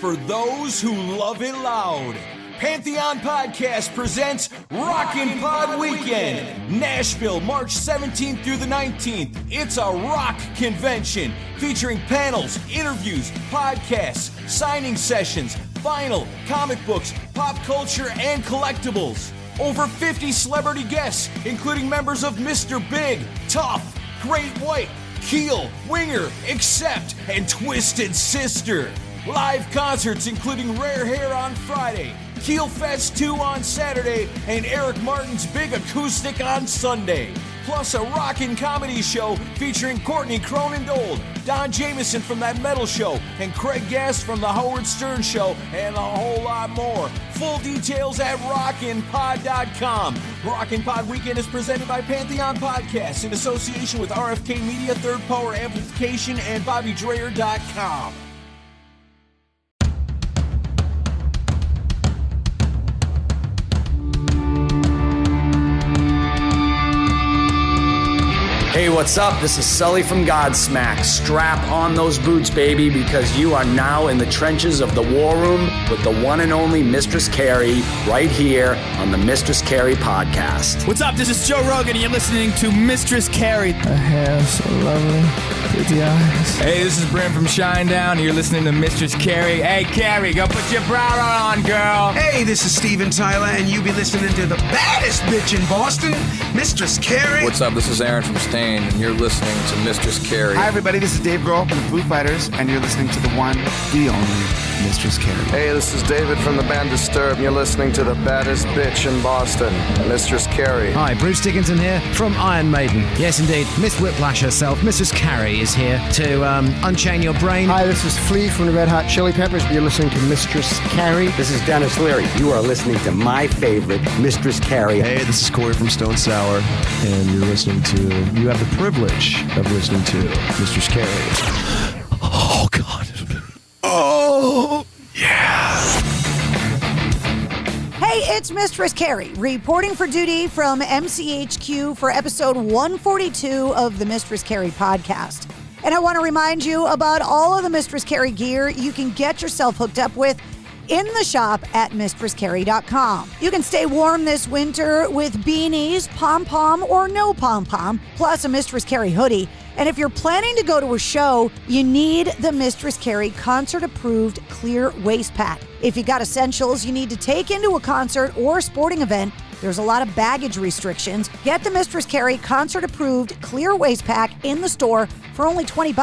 for those who love it loud. Pantheon Podcast presents Rockin' Pod Weekend, Nashville, March 17th through the 19th. It's a rock convention featuring panels, interviews, podcasts, signing sessions, vinyl, comic books, pop culture, and collectibles. Over 50 celebrity guests, including members of Mr. Big, Tough, Great White, Keel, Winger, Accept, and Twisted Sister. Live concerts including Rare Hair on Friday, Keel Fest 2 on Saturday, and Eric Martin's Big Acoustic on Sunday. Plus a rockin' comedy show featuring Courtney Cronin-Dold, Don Jameson from That Metal Show, and Craig Gass from The Howard Stern Show, and a whole lot more. Full details at rockinpod.com. Rockin' Pod Weekend is presented by Pantheon Podcasts in association with RFK Media, Third Power Amplification, and BobbyDreyer.com. Hey, what's up? This is Sully from Godsmack. Strap on those boots, baby, because you are now in the trenches of the war room with the one and only Mistress Carrie right here on the Mistress Carrie podcast. What's up? This is Joe Rogan, and you're listening to Mistress Carrie. Her hair so lovely, pretty eyes. Hey, this is Brent from Shinedown, and you're listening to Mistress Carrie. Hey, Carrie, go put your bra on, girl. Hey, this is Steven Tyler, and you be listening to the baddest bitch in Boston, Mistress Carrie. What's up? This is Aaron from Stain, and you're listening to Mistress Carrie. Hi, everybody. This is Dave Grohl from the Foo Fighters, and you're listening to the one, the only Mistress Carrie. Hey, this is David from the band Disturbed, and you're listening to the baddest bitch in Boston, Mistress Carrie. Hi, Bruce Dickinson here from Iron Maiden. Yes, indeed, Miss Whiplash herself, Mrs. Carrie, is here to unchain your brain. Hi, this is Flea from the Red Hot Chili Peppers. You're listening to Mistress Carrie. This is Dennis Leary. You are listening to my favorite, Mistress Carrie. Hey, this is Corey from Stone Sour, and you're listening to, you have the privilege of listening to Mistress Carrie. Oh, God. Oh, yeah. Hey, it's Mistress Carrie, reporting for duty from MCHQ for episode 142 of the Mistress Carrie podcast. And I want to remind you about all of the Mistress Carrie gear you can get yourself hooked up with in the shop at mistresscarrie.com. You can stay warm this winter with beanies, pom-pom or no pom-pom, plus a Mistress Carrie hoodie. And if you're planning to go to a show, you need the Mistress Carrie concert-approved clear waist pack. If you got essentials you need to take into a concert or sporting event, there's a lot of baggage restrictions. Get the Mistress Carrie concert-approved clear waist pack in the store for only $20.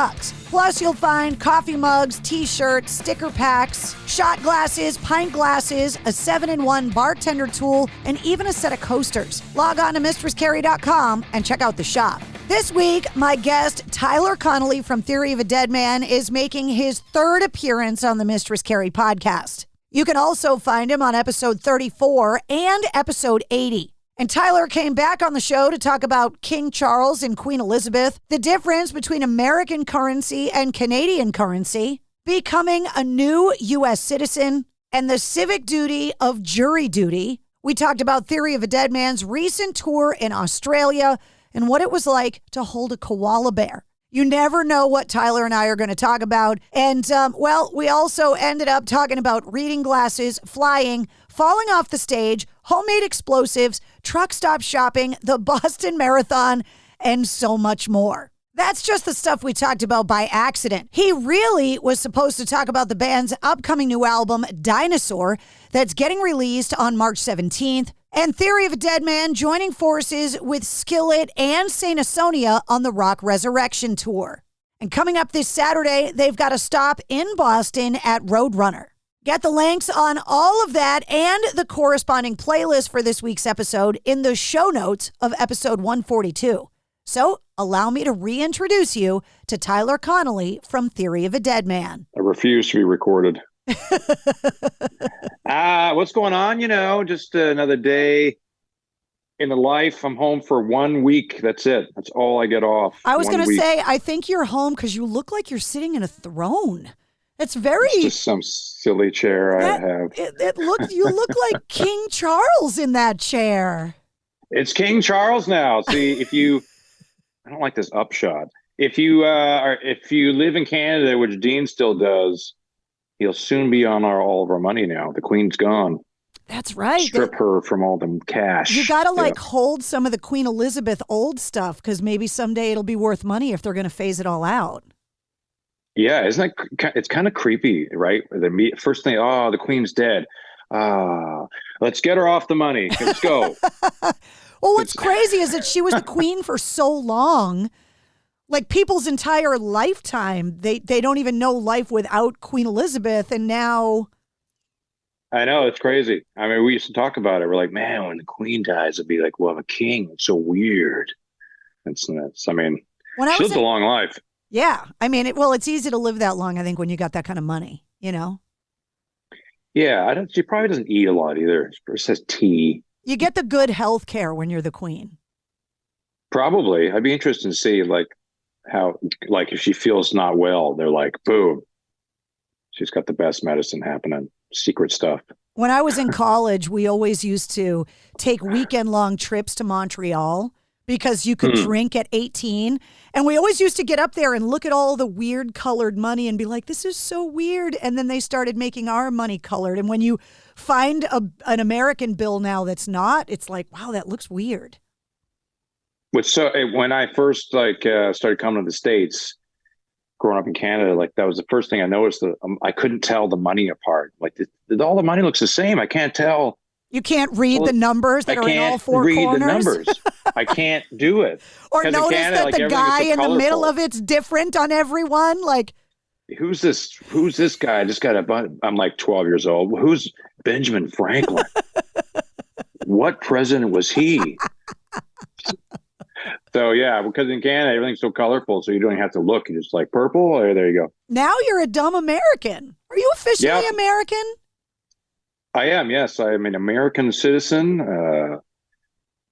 Plus, you'll find coffee mugs, t-shirts, sticker packs, shot glasses, pint glasses, a 7-in-1 bartender tool, and even a set of coasters. Log on to mistresscarrie.com and check out the shop. This week, my guest, Tyler Connolly from Theory of a Deadman, is making his third appearance on the Mistress Carrie podcast. You can also find him on episode 34 and episode 80. And Tyler came back on the show to talk about King Charles and Queen Elizabeth, the difference between American currency and Canadian currency, becoming a new U.S. citizen, and the civic duty of jury duty. We talked about Theory of a Deadman's recent tour in Australia and what it was like to hold a koala bear. You never know what Tyler and I are going to talk about. And, we also ended up talking about reading glasses, flying, falling off the stage, homemade explosives, truck stop shopping, the Boston Marathon, and so much more. That's just the stuff we talked about by accident. He really was supposed to talk about the band's upcoming new album, Dinosaur, that's getting released on March 17th, and Theory of a Deadman joining forces with Skillet and Saint Asonia on the Rock Resurrection Tour. And coming up this Saturday, they've got a stop in Boston at Roadrunner. Get the links on all of that and the corresponding playlist for this week's episode in the show notes of episode 142. So allow me to reintroduce you to Tyler Connolly from Theory of a Deadman. I refuse to be recorded. What's going on? Just another day in the life. I'm home for 1 week. That's it. That's all I get off. I was going to say, I think you're home because you look like you're sitting in a throne. It's just some silly chair I have. You look like King Charles in that chair. It's King Charles now. See, I don't like this upshot. If you live in Canada, which Dean still does, he'll soon be on all of our money now. The Queen's gone. That's right. Strip her from all the cash. You got to hold some of the Queen Elizabeth old stuff because maybe someday it'll be worth money if they're going to phase it all out. Yeah, isn't that? It's kind of creepy, right? The first thing, the Queen's dead. Let's get her off the money. Let's go. Well, what's crazy is that she was the Queen for so long. Like people's entire lifetime, they don't even know life without Queen Elizabeth, and now. I know, it's crazy. I mean, we used to talk about it. We're like, man, when the Queen dies, it'd be like, we'll have a king. It's so weird. It's nuts. I mean, she lived a long life. Yeah. I mean, it's easy to live that long, I think, when you got that kind of money, you know? Yeah, she probably doesn't eat a lot either. She says tea. You get the good health care when you're the Queen. Probably. I'd be interested to see, how, if she feels not well, they're like, boom, she's got the best medicine happening. Secret stuff. When I was in college, we always used to take weekend-long trips to Montreal because you could drink at 18. And we always used to get up there and look at all the weird colored money and be like, this is so weird. And then they started making our money colored. And when you find an American bill now that's not, it's like, wow, that looks weird. When I first started coming to the States, growing up in Canada, that was the first thing I noticed. That I couldn't tell the money apart. All the money looks the same. I can't tell. You can't read the numbers that are in all four corners? I can't read the numbers. I can't do it. Or notice Canada, that the guy in the middle of it's different on everyone. Who's this guy? I just got I'm 12 years old. Who's Benjamin Franklin? What president was he? So, yeah, because in Canada, everything's so colorful, so you don't have to look. You just purple, there you go. Now you're a dumb American. Are you officially American? I am, yes. I am an American citizen.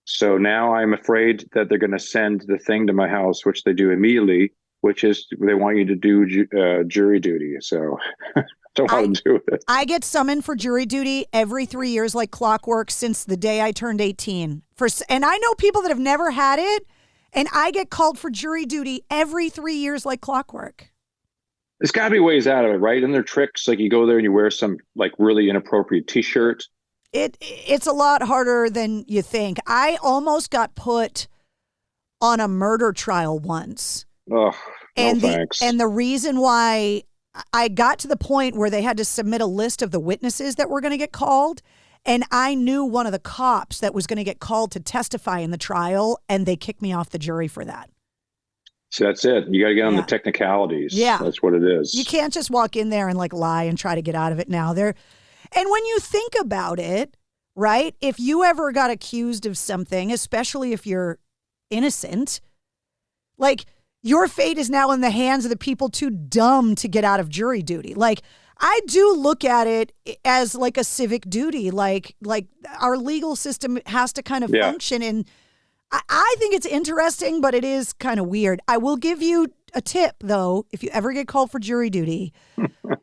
So now I'm afraid that they're going to send the thing to my house, which they do immediately, which is they want you to do jury duty. So I don't want to do it. I get summoned for jury duty every 3 years like clockwork since the day I turned 18. And I know people that have never had it. And I get called for jury duty every 3 years like clockwork. There's got to be ways out of it, right? And there are tricks, you go there and you wear some really inappropriate T-shirt. It's a lot harder than you think. I almost got put on a murder trial once. Oh, thanks. And the reason why I got to the point where they had to submit a list of the witnesses that were going to get called. And I knew one of the cops that was going to get called to testify in the trial, and they kicked me off the jury for that. So that's it. You got to get on the technicalities. Yeah. That's what it is. You can't just walk in there and lie and try to get out of it now. And when you think about it, right, if you ever got accused of something, especially if you're innocent, your fate is now in the hands of the people too dumb to get out of jury duty. I do look at it as a civic duty, our legal system has to kind of function. And I think it's interesting, but it is kind of weird. I will give you a tip, though, if you ever get called for jury duty,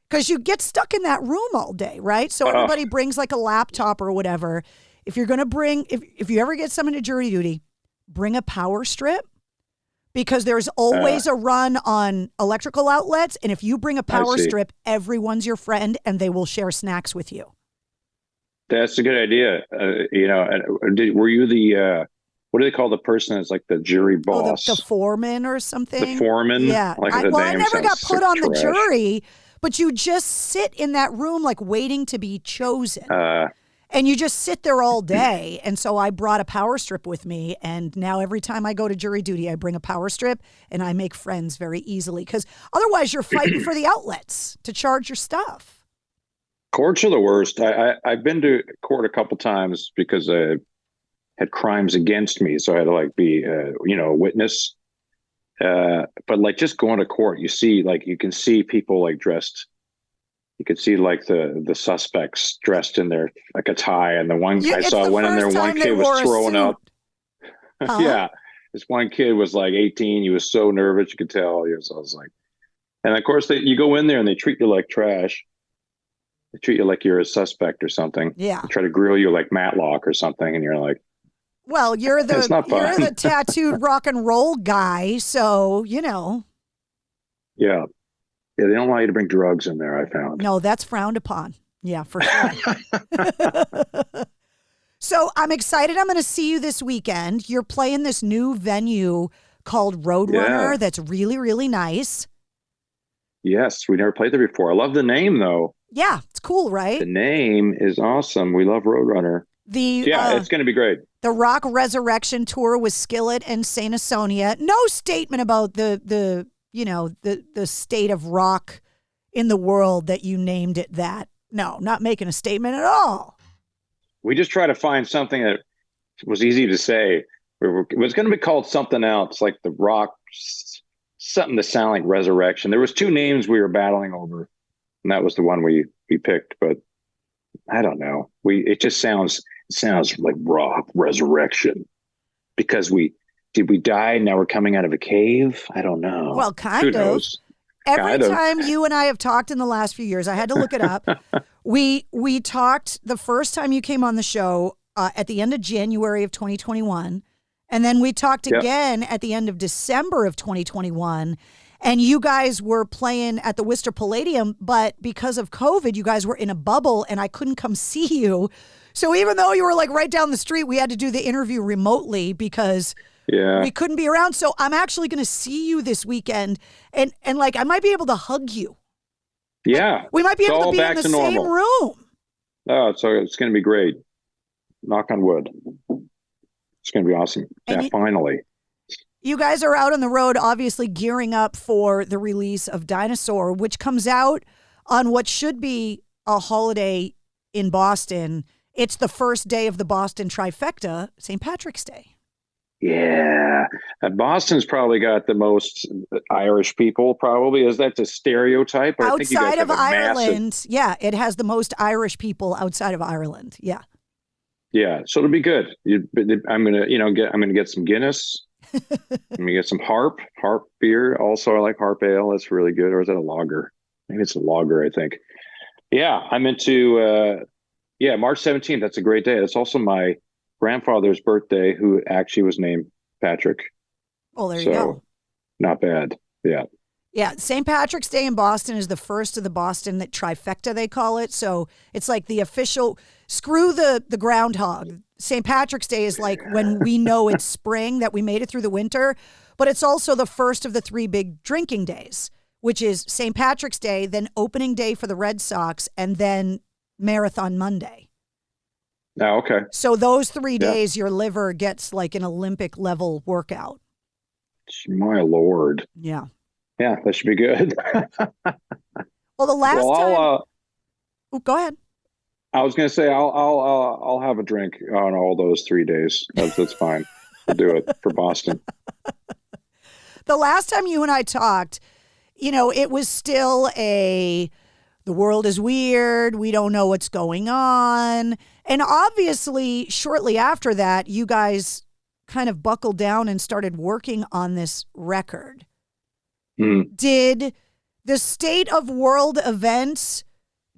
because you get stuck in that room all day, right? So everybody brings a laptop or whatever. If you're going to if you ever get summoned to jury duty, bring a power strip. Because there's always a run on electrical outlets. And if you bring a power strip, everyone's your friend and they will share snacks with you. That's a good idea. Were you the, what do they call the person that's the jury boss? The foreman or something? The foreman? Yeah. I never got put on the jury, but you just sit in that room waiting to be chosen. And you just sit there all day. And so I brought a power strip with me. And now every time I go to jury duty, I bring a power strip and I make friends very easily. Because otherwise you're fighting for the outlets to charge your stuff. Courts are the worst. I've been to court a couple times because I had crimes against me. So I had to be, a witness. But just going to court, you see, you can see people dressed. You could see the suspects dressed in their a tie, and the one I saw went in there. One kid was throwing up. Yeah, this one kid was 18. He was so nervous, you could tell. I was like, and of course you go in there and they treat you like trash. They treat you like you're a suspect or something. Yeah, they try to grill you like Matlock or something, and you're like, well, you're the tattooed rock and roll guy, so Yeah. Yeah, they don't allow you to bring drugs in there, I found. No, that's frowned upon. Yeah, for sure. So I'm excited. I'm going to see you this weekend. You're playing this new venue called Roadrunner that's really, really nice. Yes, we never played there before. I love the name, though. Yeah, it's cool, right? The name is awesome. We love Roadrunner. It's going to be great. The Rock Resurrection Tour with Skillet and Saint Asonia. No statement about the state of rock in the world that you named it that. No, not making a statement at all. We just try to find something that was easy to say. It was going to be called something else, like the Rock, something to sound like Resurrection. There was 2 names we were battling over, and that was the one we picked. But I don't know. It just sounds like Rock Resurrection because we die and now we're coming out of a cave. I don't know. Well, kind Who of. knows? Every time you and I have talked in the last few years, I had to look it up. We talked the first time you came on the show at the end of January of 2021. And then we talked again at the end of December of 2021. And you guys were playing at the Worcester Palladium. But because of COVID, you guys were in a bubble and I couldn't come see you. So even though you were like right down the street, we had to do the interview remotely because we couldn't be around. So I'm actually going to see you this weekend. And like I might be able to hug you. Yeah. We might be able to be in the same room. Oh, so it's going to be great. Knock on wood. It's going to be awesome. Finally. You guys are out on the road, obviously gearing up for the release of Dinosaur, which comes out on what should be a holiday in Boston. It's the first day of the Boston trifecta, St. Patrick's Day. Yeah. Boston's probably got the most Irish people, probably. Is that the stereotype? Outside I think you guys of Ireland, it has the most Irish people outside of Ireland. Yeah. Yeah. So it'll be good. I'm gonna get some Guinness. I'm gonna get some Harp beer. Also, I like Harp ale. That's really good. Or is that a lager? Maybe it's a lager, I think. Yeah, I'm into March 17th. That's a great day. That's also my grandfather's birthday, who actually was named Patrick. Oh, there you go. Not bad. Yeah. Yeah. St. Patrick's Day in Boston is the first of the Boston trifecta, they call it. So it's like the official, screw the groundhog. St. Patrick's Day is like when we know it's spring, that we made it through the winter. But it's also the first of the 3 big drinking days, which is St. Patrick's Day, then opening day for the Red Sox, and then Marathon Monday. Oh, okay. So those 3 days, your liver gets like an Olympic level workout. My Lord. Yeah. Yeah, that should be good. Well, the last time. Go ahead. I was going to say I'll have a drink on all those 3 days. That's fine. I'll do it for Boston. The last time you and I talked, it was still the world is weird. We don't know what's going on. And obviously, shortly after that, you guys kind of buckled down and started working on this record. Did the state of world events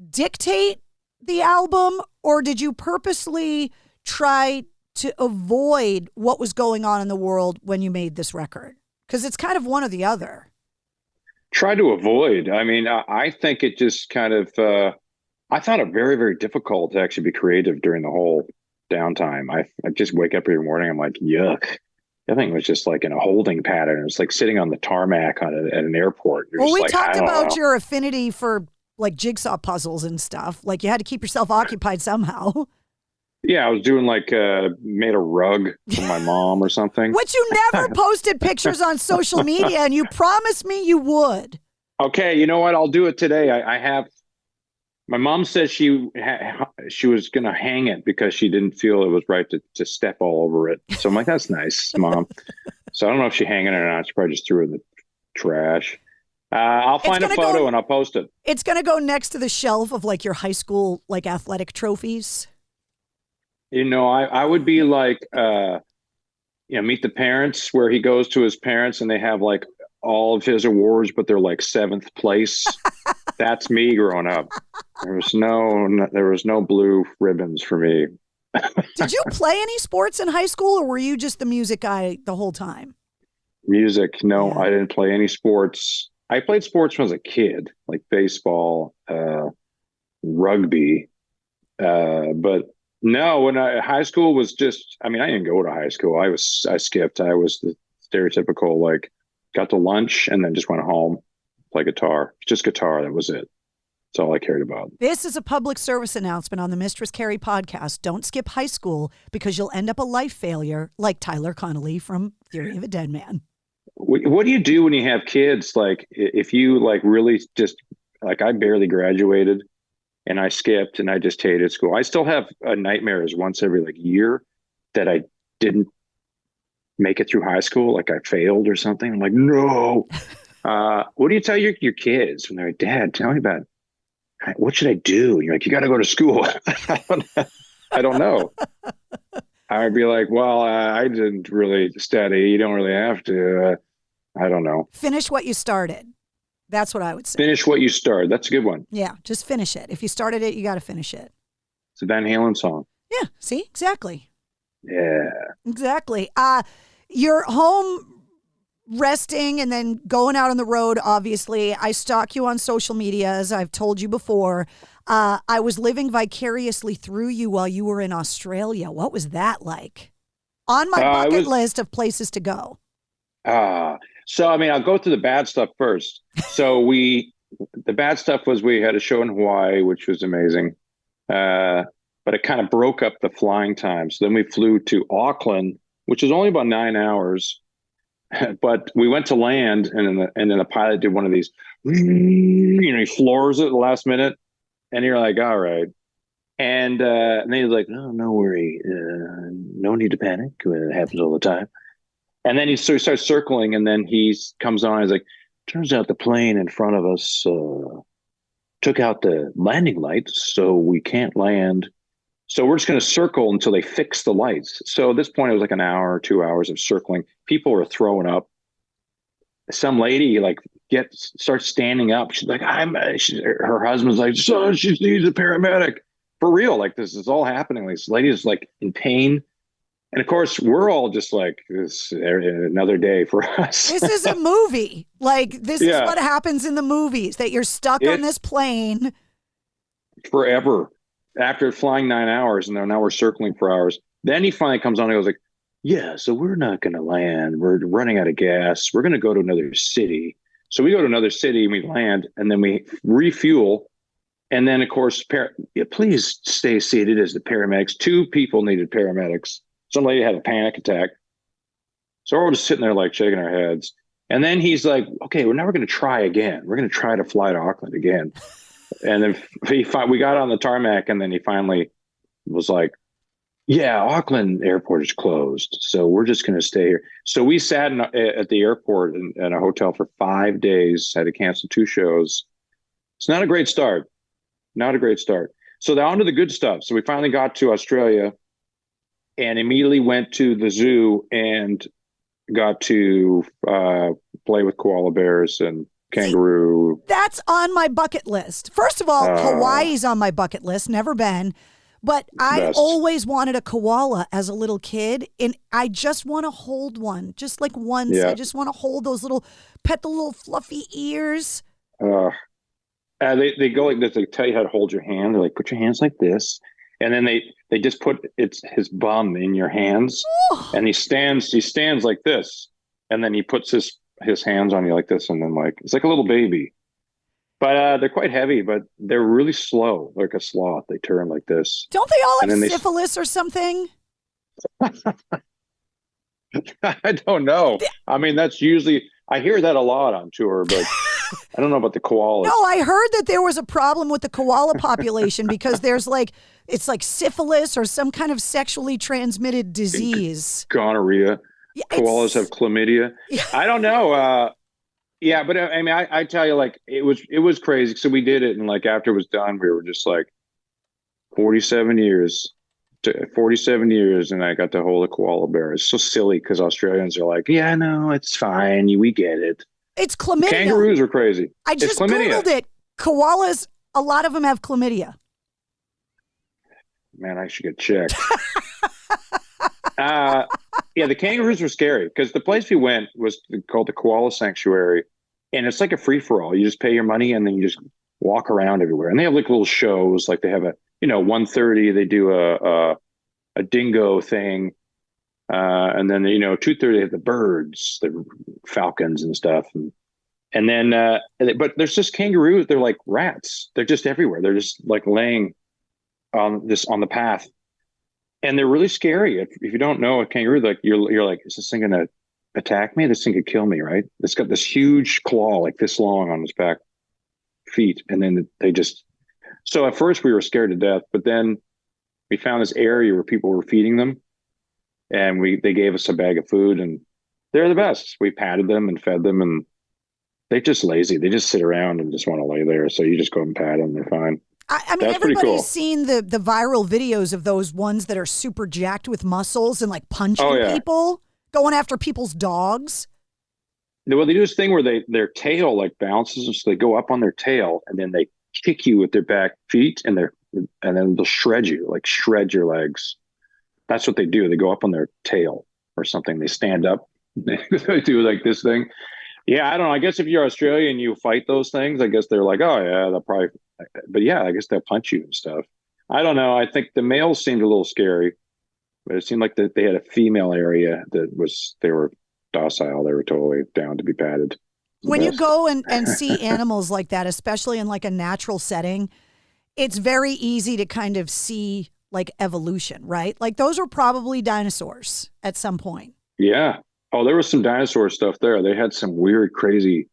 dictate the album, or did you purposely try to avoid what was going on in the world when you made this record? Because it's kind of one or the other. Try to avoid. I mean, I think it just kind of, I found it very, very difficult to actually be creative during the whole downtime. I just wake up every morning, I'm like, yuck. I think it was just like in a holding pattern. It's like sitting on the tarmac at an airport. Well, we talked about your affinity for like jigsaw puzzles and stuff. Like you had to keep yourself occupied somehow. Yeah, I was doing like made a rug for my mom or something. Which you never posted pictures on social media, and you promised me you would. Okay, you know what? I'll do it today. I have. My mom says she was going to hang it because she didn't feel it was right to step all over it. So I'm like, that's nice, Mom. So I don't know if she hanging it or not. She probably just threw it in the trash. I'll find a photo and I'll post it. It's going to go next to the shelf of like your high school like athletic trophies. I would be like, Meet the Parents, where he goes to his parents and they have like all of his awards, but they're like 7th place. That's me growing up. There was no blue ribbons for me. Did you play any sports in high school, or were you just the music guy the whole time? Music. No, I didn't play any sports. I played sports when I was a kid, like baseball, rugby. But no, high school was just, I mean, I didn't go to high school. I skipped. I was the stereotypical, like, got to lunch and then just went home, play guitar. Just guitar. That was it. That's all I cared about. This is a public service announcement on the Mistress Carrie podcast. Don't skip high school because you'll end up a life failure like Tyler Connolly from Theory of a Deadman. What do you do when you have kids? Like, if you like really just, like, I barely graduated and I skipped and I just hated school. I still have nightmares once every like year that I didn't make it through high school. Like I failed or something. I'm like, no. What do you tell your kids when they're like, Dad, tell me about it. What should I do? And you're like, you got to go to school. I don't know. I'd be like, well, I didn't really study. You don't really have to. I don't know. Finish what you started. That's what I would say. Finish what you started. That's a good one. Yeah, just finish it. If you started it, you got to finish it. It's a Van Halen song. Yeah, see? Exactly. Yeah. Exactly. You're home resting and then going out on the road, obviously. I stalk you on social media, as I've told you before. I was living vicariously through you while you were in Australia. What was that like? On my bucket list of places to go. So, I mean, I'll go through the bad stuff first. So the bad stuff was we had a show in Hawaii, which was amazing. But it kind of broke up the flying time. So then we flew to Auckland, which is only about 9 hours. But we went to land, and then the pilot did one of these, he floors it at the last minute. And you're like, all right. And then he's like, no worry. No need to panic. It happens all the time. And then he starts circling, and then he comes on. He's like, turns out the plane in front of us took out the landing lights, so we can't land. So we're just going to circle until they fix the lights. So at this point, it was like an hour or 2 hours of circling. People were throwing up. Some lady starts standing up. She's like, her husband's like, so she needs a paramedic. For real, like this is all happening. This lady is like in pain. And of course, we're all just like, this another day for us. This is a movie. Like, this is what happens in the movies, that you're stuck on this plane. Forever. After flying 9 hours, and now we're circling for hours. Then he finally comes on and goes like, yeah, so we're not going to land. We're running out of gas. We're going to go to another city. So we go to another city and we land, and then we refuel. And then, of course, please stay seated as the paramedics. 2 people needed paramedics. Some lady had a panic attack. So we're just sitting there like shaking our heads. And then he's like, okay, well, now we're going to try again. We're going to try to fly to Auckland again. And then we got on the tarmac, and then he finally was like, yeah, Auckland airport is closed. So we're just going to stay here. So we sat at the airport in a hotel for 5 days, had to cancel 2 shows. It's not a great start. Not a great start. So now on to the good stuff. So we finally got to Australia and immediately went to the zoo and got to play with koala bears and kangaroo. See, that's on my bucket list. First of all, Hawaii's on my bucket list. Never been. But I always wanted a koala as a little kid, and I just want to hold one, just like once. Yeah. I just want to hold those pet the little fluffy ears. They go like this. They tell you how to hold your hand. They're like, put your hands like this. And then they just put his bum in your hands, and he stands like this, and then he puts his hands on you like this, and then it's like a little baby. But they're quite heavy, but they're really slow, like a sloth. They turn like this. Don't they all have syphilis or something? I don't know. I mean, that's usually, I hear that a lot on tour, but I don't know about the koalas. No, I heard that there was a problem with the koala population because there's it's like syphilis or some kind of sexually transmitted disease. Gonorrhea. Yeah, koalas have chlamydia. Yeah. I don't know. Yeah, but I mean, I tell you, it was crazy. So we did it, and after it was done, we were just 47 years, and I got to hold a koala bear. It's so silly because Australians are like, yeah, no, it's fine. We get it. It's chlamydia. Kangaroos are crazy. I just Googled it. Koalas, a lot of them have chlamydia. Man, I should get checked. Yeah, the kangaroos were scary because the place we went was called the Koala Sanctuary, and it's like a free for all. You just pay your money and then you just walk around everywhere. And they have like little shows, like they have 1:30 they do a dingo thing, and then 2:30 they have the birds, the falcons and stuff, and then but there's just kangaroos. They're like rats. They're just everywhere. They're just like laying on the path, and they're really scary. If you don't know a kangaroo, like you're like, is this thing gonna attack me? This thing could kill me, right? It's got this huge claw like this long on its back feet, and then so at first we were scared to death, but then we found this area where people were feeding them, and they gave us a bag of food, and they're the best. We patted them and fed them, and they're just lazy. They just sit around and just want to lay there, so you just go and pat them, they're fine. I mean, everybody's seen the viral videos of those ones that are super jacked with muscles and like punching people, going after people's dogs. Well, they do this thing where their tail like bounces, so they go up on their tail and then they kick you with their back feet, and then they'll shred your legs. That's what they do. They go up on their tail or something. They stand up. They do like this thing. Yeah, I don't know. I guess if you're Australian and you fight those things, I guess they're like, oh yeah, they'll probably. But yeah, I guess they'll punch you and stuff. I don't know. I think the males seemed a little scary, but it seemed like that they had a female area they were docile. They were totally down to be patted. When you go and see animals like that, especially in like a natural setting, it's very easy to kind of see like evolution, right? Like those were probably dinosaurs at some point. Yeah. Oh, there was some dinosaur stuff there. They had some weird, crazy,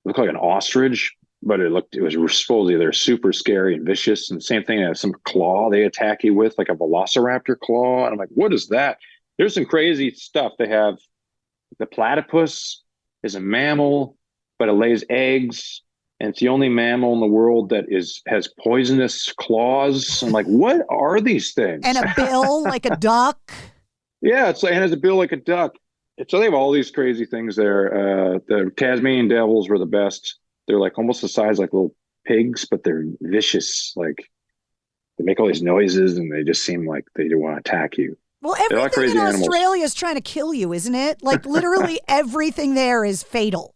looked like an ostrich, but it was supposedly they're super scary and vicious. And same thing, they have some claw they attack you with, like a velociraptor claw. And I'm like, what is that? There's some crazy stuff. They have the platypus is a mammal, but it lays eggs. And it's the only mammal in the world that has poisonous claws. I'm like, what are these things? And a bill like a duck. Yeah, it has a bill like a duck. So they have all these crazy things there. The Tasmanian devils were the best. They're like almost the size like little pigs, but they're vicious. Like they make all these noises, and they just seem like they do want to attack you. Well, everything in Australia is trying to kill you, isn't it? Like literally everything there is fatal.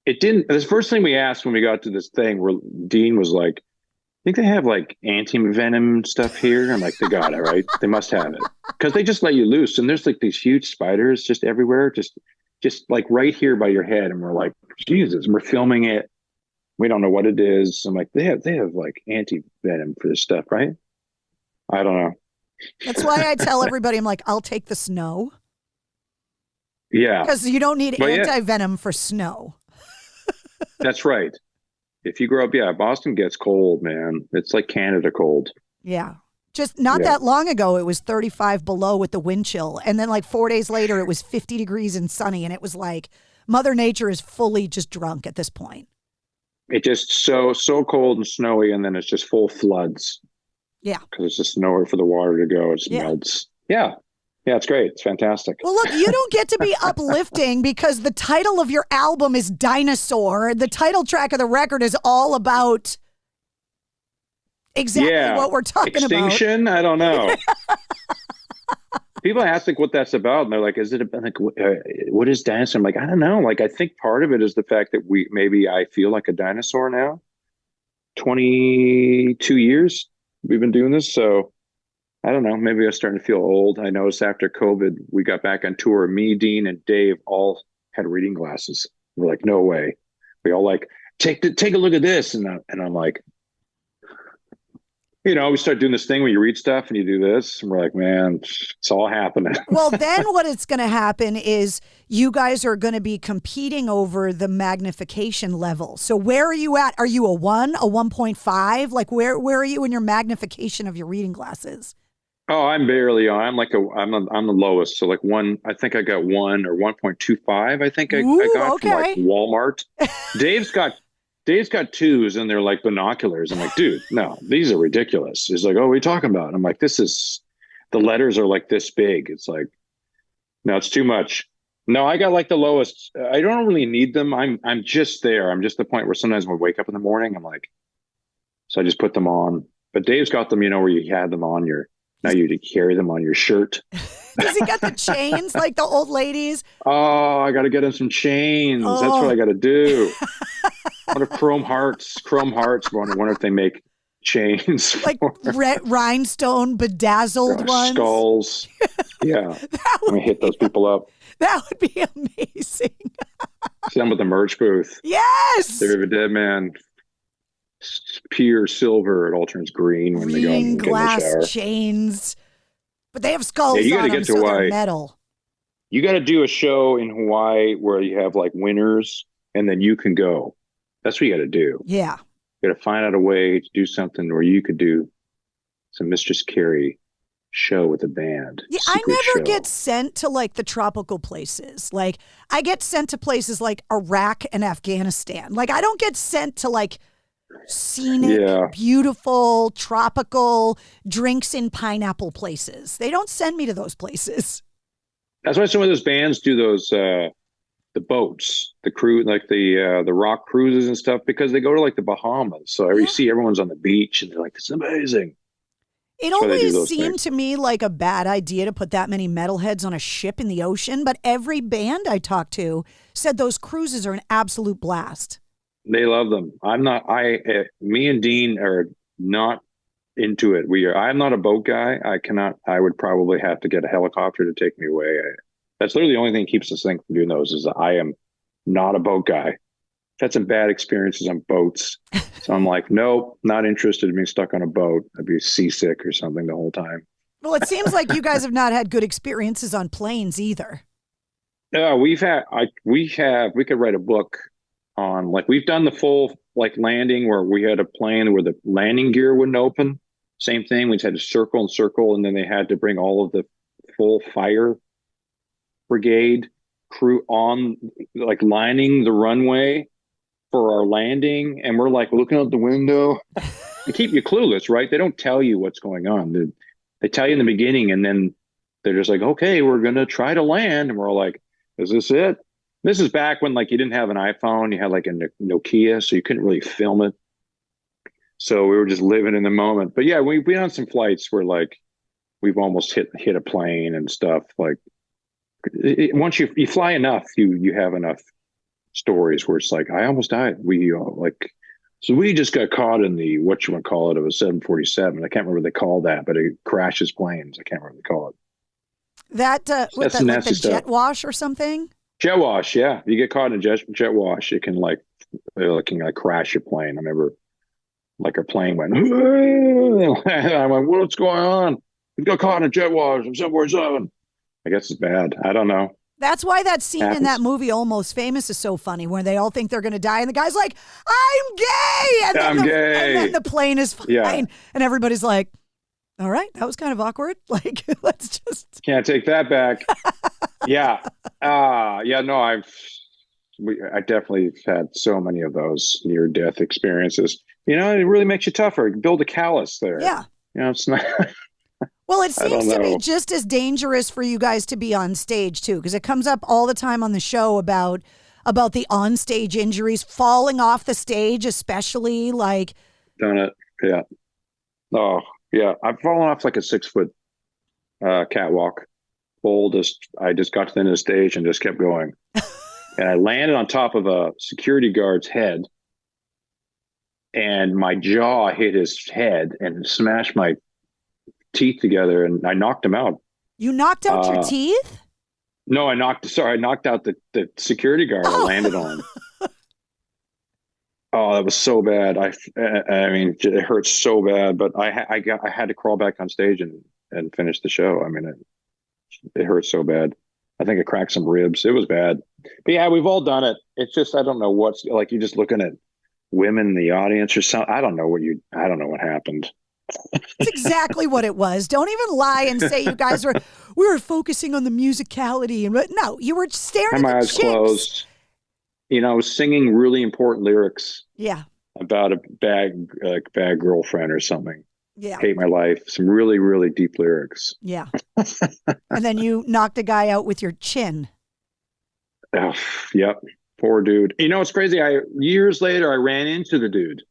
It didn't. The first thing we asked when we got to this thing, where Dean was like, I think they have like anti-venom stuff here. I'm like, they got it, right? They must have it. Because they just let you loose. And there's like these huge spiders just everywhere, just like right here by your head. And we're like, Jesus, and we're filming it. We don't know what it is. I'm like, they have like anti-venom for this stuff, right? I don't know. That's why I tell everybody, I'm like, I'll take the snow. Yeah. Because you don't need anti-venom for snow. That's right. If you grow up, Boston gets cold, man. It's like Canada cold. Yeah. Just not that long ago, it was 35 below with the wind chill. And then like 4 days later, it was 50 degrees and sunny. And it was like Mother Nature is fully just drunk at this point. It just so cold and snowy, and then it's just full floods. Yeah. Because it's just nowhere for the water to go. It just melts. Yeah. Yeah, it's great. It's fantastic. Well, look, you don't get to be uplifting because the title of your album is Dinosaur. The title track of the record is all about exactly what we're talking Extinction? about. I don't know. People ask like what that's about, and they're like, "Is it like what is dinosaur?" I'm like, I don't know. Like, I think part of it is the fact that I feel like a dinosaur now. 22 years we've been doing this, so I don't know. Maybe I was starting to feel old. I noticed after COVID, we got back on tour. Me, Dean, and Dave all had reading glasses. We're like, no way. We all like, take a look at this, and I'm like, we start doing this thing where you read stuff and you do this, and we're like, man, it's all happening. Well, then what is going to happen is you guys are going to be competing over the magnification level. So where are you at? Are you a 1, a 1.5? Like where are you in your magnification of your reading glasses? Oh, I'm barely on. I'm the lowest. So like 1, I think I got 1 or 1.25. I think I got from like Walmart. Dave's got 2s, and they're like binoculars. I'm like, dude, no, these are ridiculous. He's like, oh, what are you talking about? I'm like, the letters are like this big. It's like, no, it's too much. No, I got like the lowest. I don't really need them. I'm just there. I'm just the point where sometimes when I wake up in the morning, I'm like, so I just put them on. But Dave's got them, where you had them on now you carry them on your shirt. Does he got the chains like the old ladies? Oh, I got to get him some chains. That's what I got to do. I wonder if Chrome Hearts. Wonder if they make chains like rhinestone bedazzled ones. Skulls. Yeah, I'm gonna hit those people up. That would be amazing. See them at the merch booth. Yes. They have a Deadman. Pure silver. It all turns green when they go in the shower. Glass chains. But they have skulls you on gotta them, get to so Hawaii. they're metal. You got to do a show in Hawaii where you have like winners, and then you can go. That's what you got to do. Yeah. You got to find out a way to do something where you could do some Mistress Carrie show with a band. Yeah, I never get sent to like the tropical places. Like I get sent to places like Iraq and Afghanistan. Like I don't get sent to like scenic, beautiful, tropical drinks in pineapple places. They don't send me to those places. That's why some of those bands do those the boats, the crew, like the rock cruises and stuff, because they go to like the Bahamas. So you see everyone's on the beach and they're like, "This is amazing." It always seemed to me like a bad idea to put that many metalheads on a ship in the ocean, but every band I talked to said those cruises are an absolute blast. They love them. Me and Dean are not into it. I'm not a boat guy. I would probably have to get a helicopter to take me away. That's literally the only thing that keeps us from doing those is that I am not a boat guy. I've had some bad experiences on boats. So I'm like, nope, not interested in being stuck on a boat. I'd be seasick or something the whole time. Well, it seems like you guys have not had good experiences on planes either. Yeah, we could write a book on, like, we've done the full like landing where we had a plane where the landing gear wouldn't open. Same thing. We just had to circle and circle, and then they had to bring all of the full fire brigade crew on, like, lining the runway for our landing. And we're like looking out the window. They keep you clueless, right? They don't tell you what's going on. They tell you in the beginning, and then they're just like, okay, we're going to try to land. And we're all like, is this it? This is back when, like, you didn't have an iPhone. You had like a Nokia, so you couldn't really film it. So we were just living in the moment. But yeah, we've been on some flights where, like, we've almost hit a plane and stuff. Like, once you fly enough, you have enough stories where it's like, I almost died. So we just got caught in the, what you want to call it, of a 747. I can't remember what they call that, but it crashes planes. I can't remember what they call it. That's like the jet wash or something? Jet wash, yeah. If you get caught in a jet wash, it can like crash your plane. I remember, like, our plane went, I'm like, what's going on? We got caught in a jet wash. I'm 747. I guess it's bad. I don't know. That's why that scene in that movie Almost Famous is so funny, where they all think they're going to die, and the guy's like, I'm gay! And I'm gay! And then the plane is fine, and everybody's like, all right, that was kind of awkward. Like, let's just... Can't take that back. Yeah. No, I definitely had so many of those near-death experiences. You know, it really makes you tougher. Build a callus there. Yeah. You know, it's not... Well, it seems to be just as dangerous for you guys to be on stage, too, because it comes up all the time on the show about the on-stage injuries, falling off the stage, especially, like... Done it, yeah. Oh, yeah. I've fallen off like a 6-foot catwalk. I just got to the end of the stage and just kept going. And I landed on top of a security guard's head, and my jaw hit his head and smashed my teeth together, and I knocked him out. You knocked out your teeth? No, I knocked out the security guard I landed on. Oh, that was so bad. I mean, it hurts so bad, but I had to crawl back on stage and finish the show. I mean, it hurt so bad. I think I cracked some ribs. It was bad. But yeah, we've all done it. It's just, I don't know what's, like, you're just looking at women in the audience or something. I don't know what happened. That's exactly what it was. Don't even lie and say you guys we were focusing on the musicality. No, you were staring at my the eyes chicks. Closed. You know, I was singing really important lyrics. Yeah. About a bad girlfriend or something. Yeah. Hate my life. Some really, really deep lyrics. Yeah. And then you knocked a guy out with your chin. Oh, yep. Poor dude. You know, it's crazy. Years later, I ran into the dude.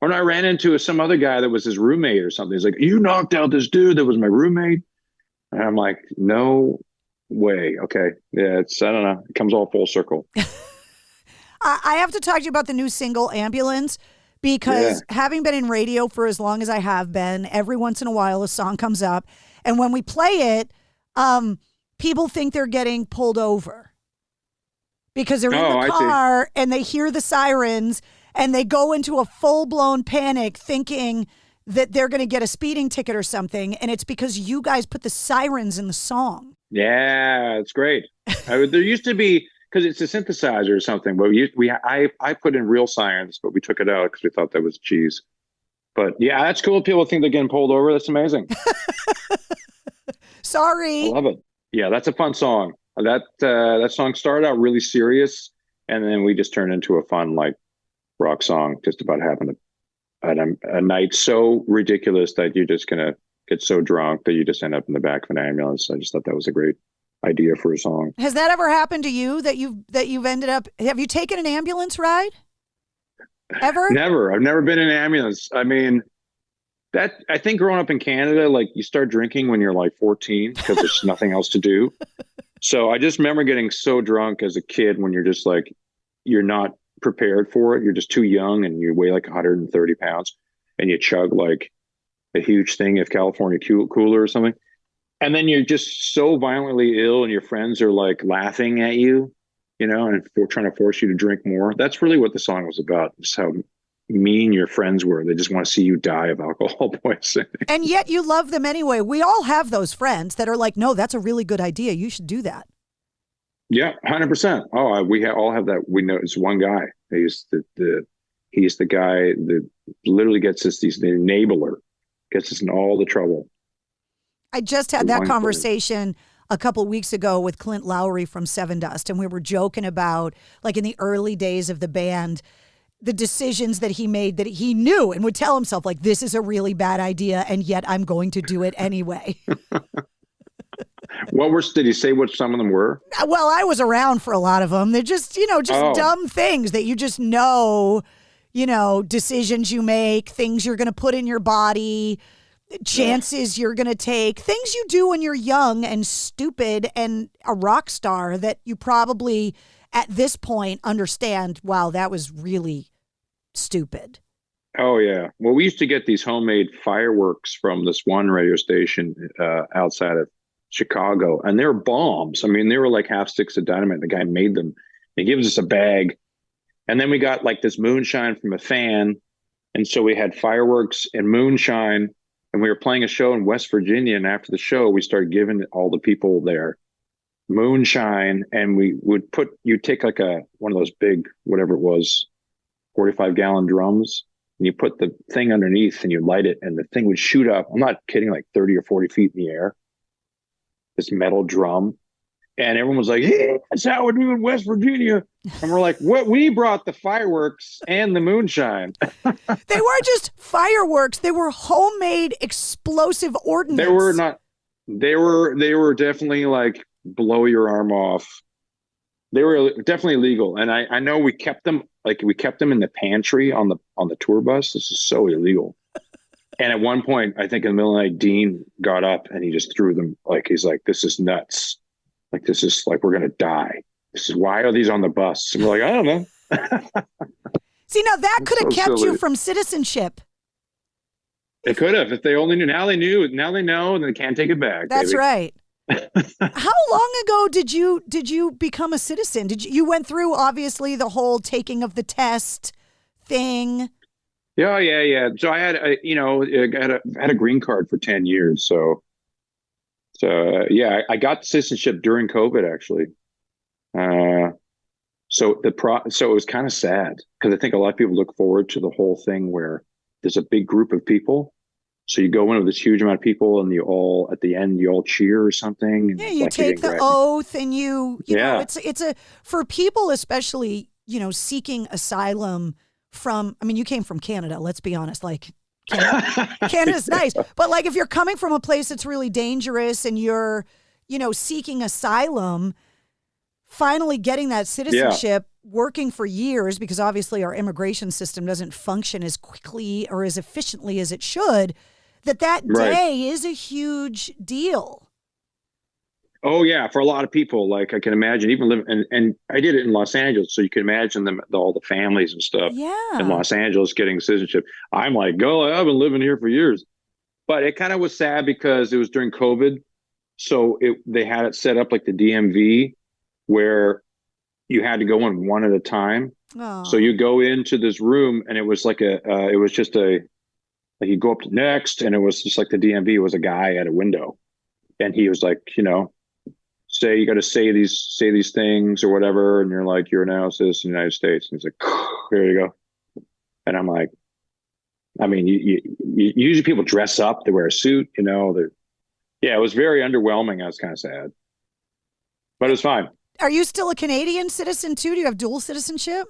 Or I ran into some other guy that was his roommate or something. He's like, you knocked out this dude that was my roommate. And I'm like, no way. Okay. Yeah, I don't know. It comes all full circle. I have to talk to you about the new single Ambulance, because having been in radio for as long as I have been, every once in a while a song comes up. And when we play it, people think they're getting pulled over because they're in the car and they hear the sirens and they go into a full-blown panic thinking that they're going to get a speeding ticket or something. And it's because you guys put the sirens in the song. Yeah, it's great. There used to be, because it's a synthesizer or something, but I put in real sirens, but we took it out because we thought that was cheese. But yeah, that's cool. People think they're getting pulled over. That's amazing. Sorry. I love it. Yeah, that's a fun song. That song started out really serious, and then we just turned into a fun like rock song, just about having a night so ridiculous that you're just gonna get so drunk that you just end up in the back of an ambulance. I just thought that was a great idea for a song. Has that ever happened to you that you've ended up? Have you taken an ambulance ride? Ever? Never. I've never been in an ambulance. I mean, I think growing up in Canada, like you start drinking when you're like 14 because there's nothing else to do. So I just remember getting so drunk as a kid when you're just like, you're not prepared for it. You're just too young and you weigh like 130 pounds and you chug like a huge thing of California Cooler or something. And then you're just so violently ill and your friends are like laughing at you, and they're trying to force you to drink more. That's really what the song was about. Just how mean your friends were. They just want to see you die of alcohol poisoning. And yet you love them anyway. We all have those friends that are like, no, that's a really good idea. You should do that. Yeah, 100%. Oh, we all have that. We know it's one guy. He's the guy that literally gets us, he's the enabler, gets us in all the trouble. I just had that conversation a couple weeks ago with Clint Lowry from Seven Dust, and we were joking about, like, in the early days of the band, the decisions that he made that he knew and would tell himself, like, this is a really bad idea, and yet I'm going to do it anyway. Did he say what some of them were? Well, I was around for a lot of them. They're just, dumb things that you just know, decisions you make, things you're going to put in your body, chances you're going to take, things you do when you're young and stupid and a rock star that you probably at this point understand, wow, that was really stupid. Oh, yeah. Well, we used to get these homemade fireworks from this one radio station outside of Chicago, and they were bombs. I mean, they were like half sticks of dynamite. The guy made them. He gives us a bag. And then we got like this moonshine from a fan. And so we had fireworks and moonshine. And we were playing a show in West Virginia. And after the show, we started giving all the people there moonshine. And we would you'd take like one of those big, whatever it was, 45-gallon drums. And you put the thing underneath and you light it. And the thing would shoot up. I'm not kidding, like 30 or 40 feet in the air. This metal drum. And everyone was like, hey, that's how we do in West Virginia. And we're like, what? We brought the fireworks and the moonshine. They weren't just fireworks. They were homemade explosive ordnance. They were definitely like blow your arm off. They were definitely illegal. And I know we kept them in the pantry on the tour bus. This is so illegal. And at one point, I think in the middle of the night, Dean got up and he just threw them. Like, he's like, this is nuts. Like, this is like, we're going to die. This is, why are these on the bus? And we're like, I don't know. See, now that could have kept you from citizenship. It could have, if they only knew. Now they knew. Now they know, and they can't take it back. That's baby. Right. How long ago did you become a citizen? You went through, obviously, the whole taking of the test thing? Yeah. So I had a green card for 10 years. So I got citizenship during COVID, actually. So it was kind of sad because I think a lot of people look forward to the whole thing where there's a big group of people. So you go in with this huge amount of people and at the end, you all cheer or something. Yeah, you take the oath and you know, it's for people, especially, seeking asylum from, I mean, you came from Canada, let's be honest, like Canada's nice, but like if you're coming from a place that's really dangerous and you're, seeking asylum, finally getting that citizenship, working for years, because obviously our immigration system doesn't function as quickly or as efficiently as it should, that day is a huge deal. Oh yeah, for a lot of people, like I can imagine even living, and I did it in Los Angeles, so you can imagine all the families and stuff in Yeah. Los Angeles getting citizenship. I'm like, go, I've been living here for years, but it kind of was sad because it was during COVID, so they had it set up like the DMV, where you had to go in one at a time. Oh. So you go into this room, and it was like it was just like you go up to next, and it was just like the DMV was a guy at a window, and he was like, say you got to say these things or whatever, and you're like, you're now a citizen of the United States, and he's like, there you go. And I'm like, I mean, usually people dress up, they wear a suit, yeah, it was very underwhelming. I was kind of sad, but it was fine. Are you still a Canadian citizen too? Do you have dual citizenship?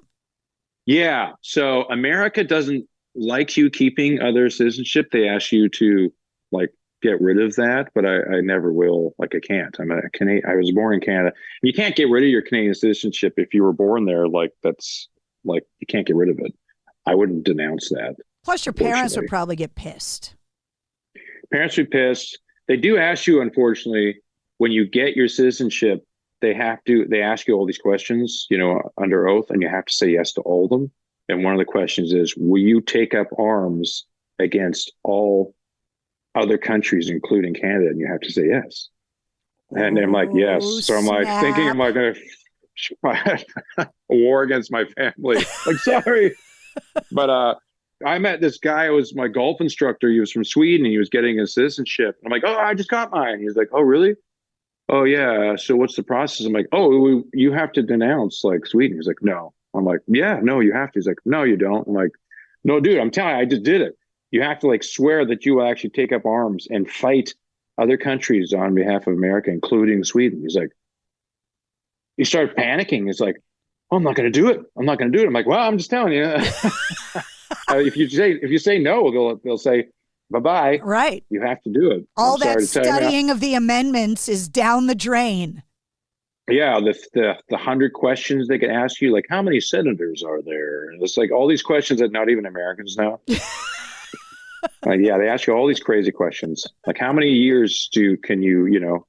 Yeah, so America doesn't like you keeping other citizenship. They ask you to like get rid of that, but I never will. Like I can't. I'm a Canadian. I was born in Canada. You can't get rid of your Canadian citizenship if you were born there. Like that's like you can't get rid of it. I wouldn't denounce that. Plus, your parents would probably get pissed. Parents would be pissed. They do ask you, unfortunately, when you get your citizenship, they ask you all these questions, under oath, and you have to say yes to all of them. And one of the questions is, will you take up arms against all other countries, including Canada? And you have to say yes. And I'm like, yes. So I'm like thinking, I'm like a war against my family. Like, sorry. But I met this guy who was my golf instructor. He was from Sweden, and he was getting his citizenship. I'm like, oh, I just got mine. He's like, oh, really? Oh, yeah. So what's the process? I'm like, oh, you have to denounce like Sweden. He's like, no. I'm like, yeah, no, you have to. He's like, no, you don't. I'm like, no, dude, I'm telling you, I just did it. You have to like swear that you will actually take up arms and fight other countries on behalf of America, including Sweden. He's like, he started panicking. He's like, oh, I'm not going to do it. I'm not going to do it. I'm like, well, I'm just telling you. If you say no, they'll say bye-bye. Right. You have to do it. All that studying of the amendments is down the drain. Yeah, the 100 questions they can ask you, like how many senators are there? And it's like all these questions that not even Americans know. Yeah, they ask you all these crazy questions, like how many years can you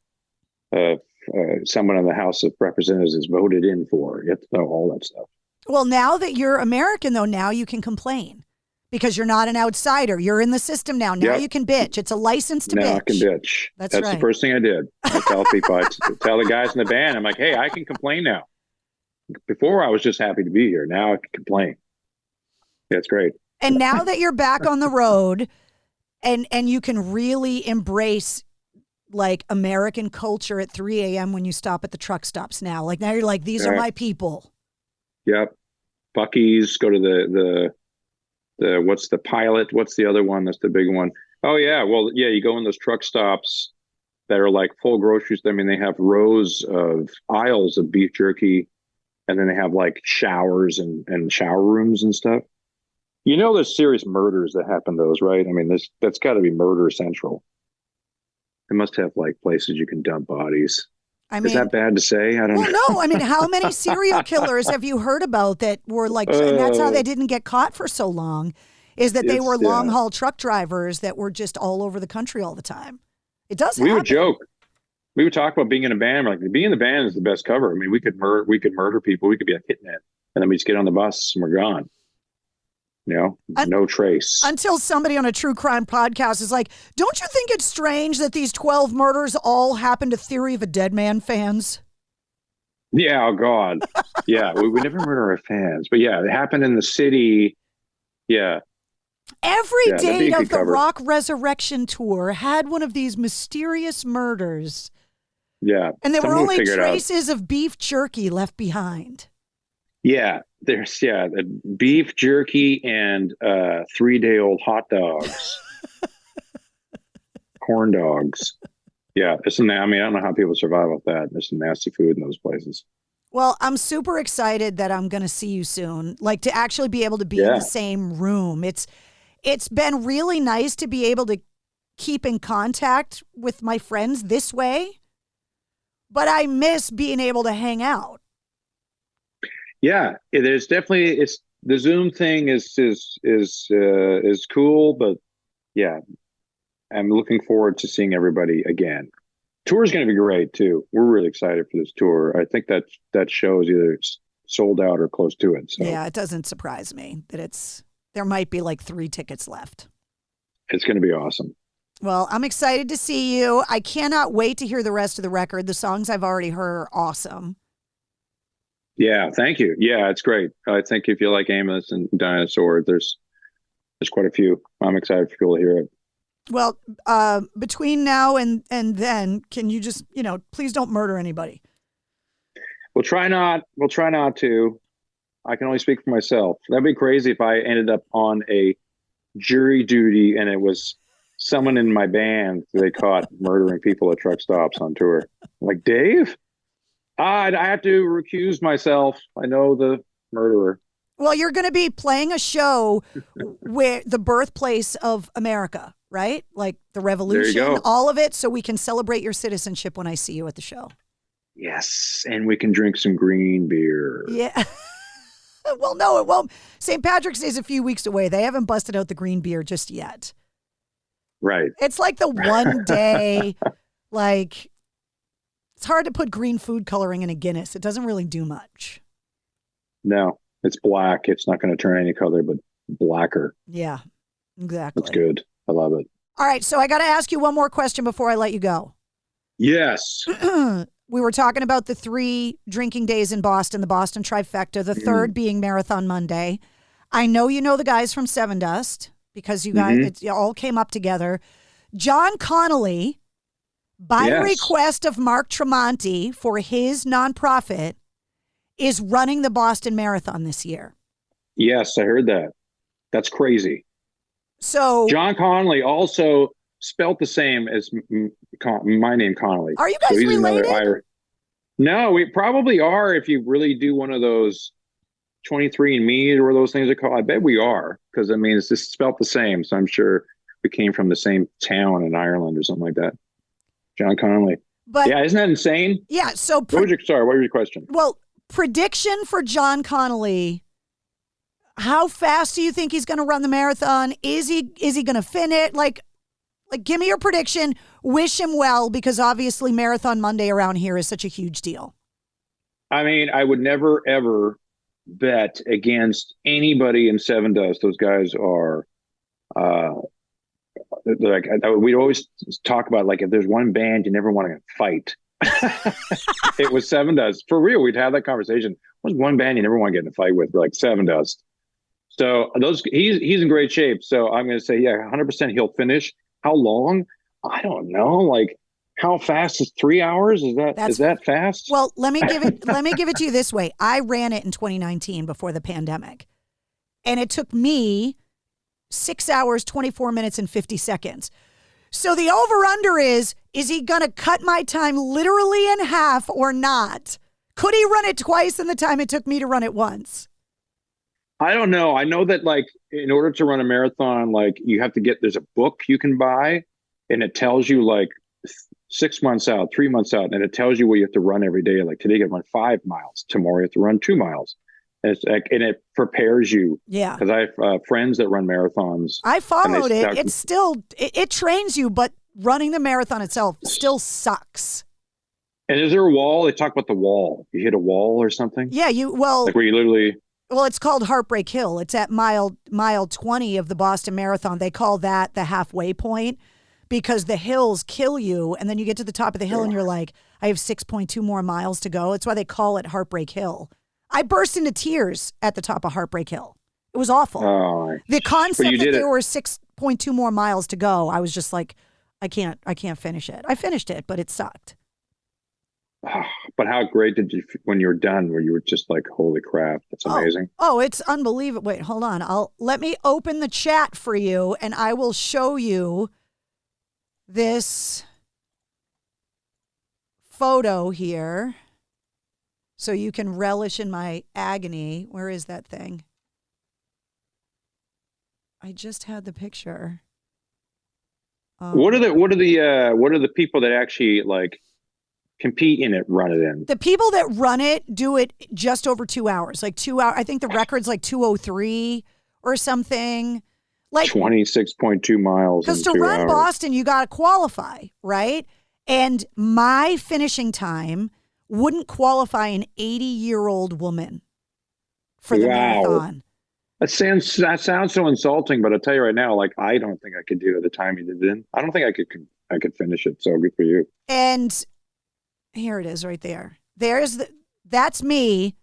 someone in the House of Representatives is voted in for? You have to know all that stuff. Well, now that you're American, though, now you can complain because you're not an outsider. You're in the system now. Now you can bitch. It's a license to bitch. Now I can bitch. That's right. The first thing I did. I tell people, I tell the guys in the band, I'm like, hey, I can complain now. Before I was just happy to be here. Now I can complain. Yeah, it's great. And now that you're back on the road and you can really embrace like American culture at 3 a.m. when you stop at the truck stops now. Like now you're like, these are my people. Yep. Buc-ee's, go to the what's the Pilot? What's the other one? That's the big one. Oh yeah. Well, yeah, you go in those truck stops that are like full groceries. I mean, they have rows of aisles of beef jerky, and then they have like showers and shower rooms and stuff. There's serious murders that happen those, right? I mean, that's got to be murder central. They must have like places you can dump bodies. I mean, is that bad to say? I don't know. No. I mean, how many serial killers have you heard about that were like, and that's how they didn't get caught for so long, is that they were long haul truck drivers that were just all over the country all the time. It does happen. We would joke. We would talk about being in a band. Like, being in the band is the best cover. I mean, we could murder people. We could be like hitting it, and then we just get on the bus and we're gone. No trace. Until somebody on a true crime podcast is like, don't you think it's strange that these 12 murders all happened to Theory of a Deadman fans? Yeah, oh God. Yeah, we never murder our fans. But yeah, it happened in the city. Yeah. Every date of the Rock Resurrection Tour had one of these mysterious murders. Yeah. And there were only traces of beef jerky left behind. Yeah, there's the beef jerky and 3-day-old hot dogs, corn dogs. Yeah, I don't know how people survive with that. There's some nasty food in those places. Well, I'm super excited that I'm going to see you soon. Like to actually be able to be in the same room. It's been really nice to be able to keep in contact with my friends this way, but I miss being able to hang out. Yeah, there's definitely the Zoom thing is cool, but yeah, I'm looking forward to seeing everybody again. Tour's going to be great too. We're really excited for this tour. I think that show is either sold out or close to it. So. Yeah, it doesn't surprise me that there might be like 3 tickets left. It's going to be awesome. Well, I'm excited to see you. I cannot wait to hear the rest of the record. The songs I've already heard are awesome. Yeah, thank you. Yeah, it's great. I think if you like Amos and Dinosaur, there's quite a few. I'm excited for people to hear it. Well, between now and then, can you just, please don't murder anybody? We'll try not to. I can only speak for myself. That'd be crazy if I ended up on a jury duty and it was someone in my band they caught murdering people at truck stops on tour. Like, Dave? I have to recuse myself. I know the murderer. Well, you're going to be playing a show where the birthplace of America, right? Like the revolution, all of it, so we can celebrate your citizenship when I see you at the show. Yes, and we can drink some green beer. Yeah. Well, no, it won't. St. Patrick's Day is a few weeks away. They haven't busted out the green beer just yet. Right. It's like the one day, like, it's hard to put green food coloring in a Guinness. It doesn't really do much. No. It's black. It's not going to turn any color, but blacker. Yeah, exactly. That's good. I love it. All right. So I got to ask you one more question before I let you go. Yes. We were talking about the 3 drinking days in Boston, the Boston trifecta, the third being Marathon Monday. I know you know the guys from Seven Dust because you guys it all came up together. John Connolly, by request of Mark Tremonti for his nonprofit, is running the Boston Marathon this year. Yes, I heard that. That's crazy. So John Connolly also spelt the same as my name, Connolly. Are you guys related? No, we probably are if you really do one of those 23andMe or those things are called. I bet we are because, I mean, it's just spelt the same. So I'm sure we came from the same town in Ireland or something like that. John Connolly. But yeah, isn't that insane? Yeah. So what was your question? Well, prediction for John Connolly. How fast do you think he's going to run the marathon? Is he going to finish? Like, give me your prediction. Wish him well, because obviously Marathon Monday around here is such a huge deal. I mean, I would never, ever bet against anybody in Seven Dust. Those guys are, like, we'd always talk about, like, if there's one band you never want to fight, it was Seven Dust. For real, we'd have that conversation. What's one band you never want to get in a fight with? We're like, Seven Dust. So he's in great shape. So I'm going to say, yeah, 100% he'll finish. How long? I don't know. Like, how fast is 3 hours? Is that fast? Well, let me give it to you this way. I ran it in 2019 before the pandemic, and it took me 6 hours, 24 minutes, and 50 seconds. So the over-under is he going to cut my time literally in half or not? Could he run it twice in the time it took me to run it once? I don't know. I know that, like, in order to run a marathon, like, you have to there's a book you can buy, and it tells you, like, 6 months out, 3 months out, and it tells you what you have to run every day. Like, today you have to run 5 miles. Tomorrow you have to run 2 miles. And it's like, and it prepares you. Yeah. Because I have friends that run marathons. I followed it. It's still, it trains you, but running the marathon itself still sucks. And is there a wall? They talk about the wall. You hit a wall or something? Yeah, like where you literally. Well, it's called Heartbreak Hill. It's at mile 20 of the Boston Marathon. They call that the halfway point because the hills kill you. And then you get to the top of the hill and you're like, I have 6.2 more miles to go. It's why they call it Heartbreak Hill. I burst into tears at the top of Heartbreak Hill. It was awful. Oh, the concept that there were 6.2 more miles to go, I was just like, I can't finish it. I finished it, but it sucked. But how great did you, when you were done, where you were just like, holy crap, that's amazing. Oh, it's unbelievable. Wait, hold on. Let me open the chat for you and I will show you this photo here so you can relish in my agony. Where is that thing? I just had the picture. What are the people that actually, like, compete in it, run it in? The people that run it do it just over 2 hours, like 2 hours. I think the record's like 2:03 or something. Like 26.2 miles. Because to run Boston, you got to qualify, right? And my finishing time wouldn't qualify an 80-year-old woman for the marathon. That sounds so insulting, but I'll tell you right now, like, I don't think I could do it the time you did it. I don't think I could finish it. So good for you. And here it is right there. That's me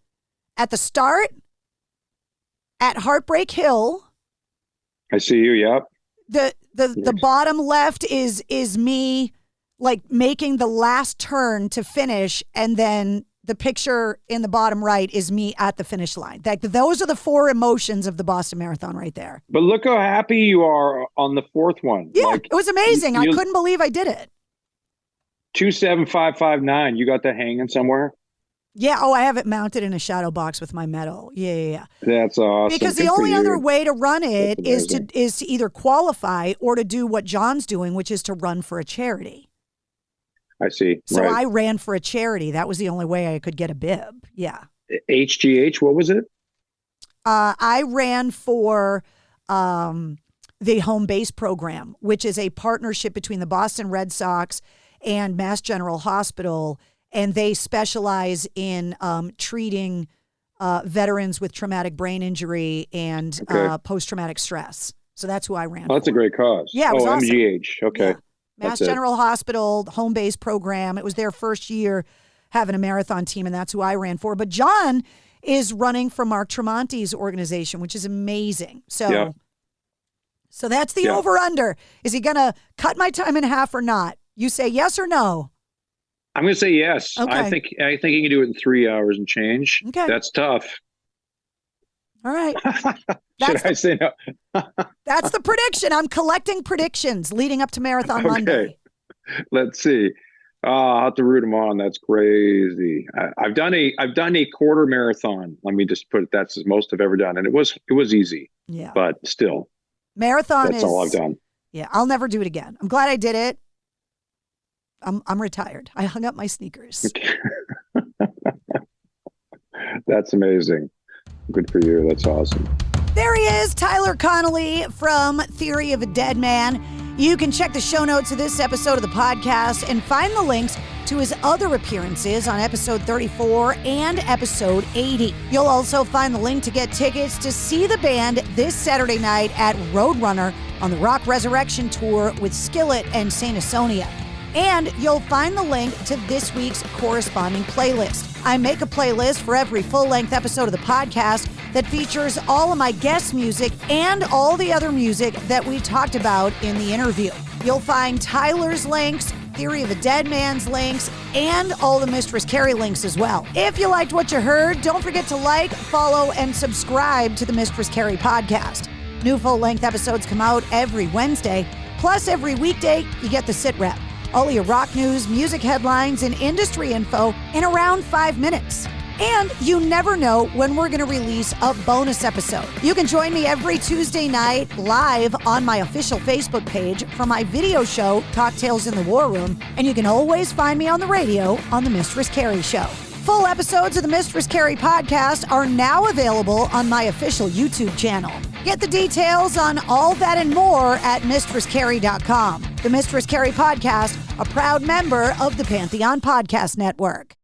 at the start at Heartbreak Hill. I see you. Yep. The bottom left is me like making the last turn to finish, and then the picture in the bottom right is me at the finish line. Like, those are the 4 emotions of the Boston Marathon right there. But look how happy you are on the 4th one. Yeah, it was amazing. I couldn't believe I did it. 27559. You got that hanging somewhere? Yeah. Oh, I have it mounted in a shadow box with my medal. Yeah. That's awesome. Because the only other way to run it is to either qualify or to do what John's doing, which is to run for a charity. I see. So I ran for a charity. That was the only way I could get a bib. Yeah. HGH, what was it? I ran for the home base program, which is a partnership between the Boston Red Sox and Mass General Hospital, and they specialize in treating veterans with traumatic brain injury and post-traumatic stress. So that's who I ran for. That's a great cause. Yeah, it was awesome. MGH. Okay. Yeah. Mass General Hospital, home base program. It was their first year having a marathon team, and that's who I ran for. But John is running for Mark Tremonti's organization, which is amazing. So that's the over-under. Is he going to cut my time in half or not? You say yes or no? I'm going to say yes. Okay. I think he can do it in 3 hours and change. Okay. That's tough. All right. I say no? That's the prediction. I'm collecting predictions leading up to Marathon Monday. Let's see. I'll have to root him on. That's crazy. I've done a quarter marathon. Let me just put it. That's the most I've ever done, and it was easy. Yeah. But still, that's all I've done. Yeah, I'll never do it again. I'm glad I did it. I'm retired. I hung up my sneakers. That's amazing. Good for you. That's awesome. There he is, Tyler Connolly from Theory of a Deadman. You can check the show notes of this episode of the podcast and find the links to his other appearances on episode 34 and episode 80. You'll also find the link to get tickets to see the band this Saturday night at Roadrunner on the Rock Resurrection Tour with Skillet and Saint Asonia. And you'll find the link to this week's corresponding playlist. I make a playlist for every full-length episode of the podcast that features all of my guest music and all the other music that we talked about in the interview. You'll find Tyler's links, Theory of a Deadman's links, and all the Mistress Carrie links as well. If you liked what you heard, don't forget to like, follow, and subscribe to the Mistress Carrie podcast. New full-length episodes come out every Wednesday, plus every weekday you get the sit rep. All your rock news, music headlines, and industry info in around 5 minutes. And you never know when we're going to release a bonus episode. You can join me every Tuesday night live on my official Facebook page for my video show, Cocktails in the War Room. And you can always find me on the radio on The Mistress Carrie Show. Full episodes of the Mistress Carrie podcast are now available on my official YouTube channel. Get the details on all that and more at MistressCarrie.com. The Mistress Carrie podcast, a proud member of the Pantheon Podcast Network.